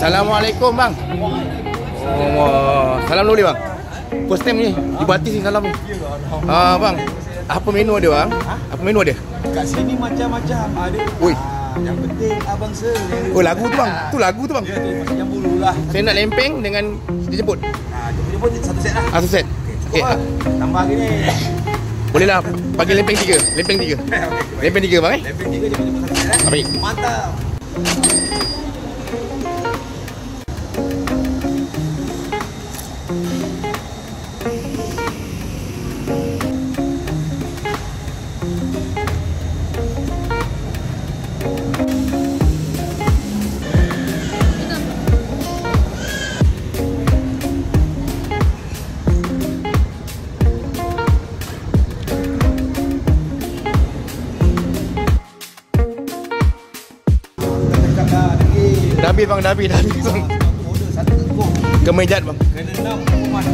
Assalamualaikum bang. Oh, salam dulu bang. First time ni di Batis ni salam ni. Bang, apa menu ada bang? Apa menu ada? Kat sini macam-macam ada. Oi. Yang penting abang Oh, lagu tu bang. Tu lagu tu bang. Ya tu macam yang bulu lah. Saya nak lempeng dengan dijemput. Jemput satu set lah. Satu set. Okey. Tambah lagi ni. Boleh lah bagi lempeng 3. Lempeng 3. Lempeng 3 bang Lempeng 3 jemput satu set lah. Baik. Mantap. Dah habis bang, dah habis bang. Order satu kok. Kemejat bang. Kena 6 hukuman.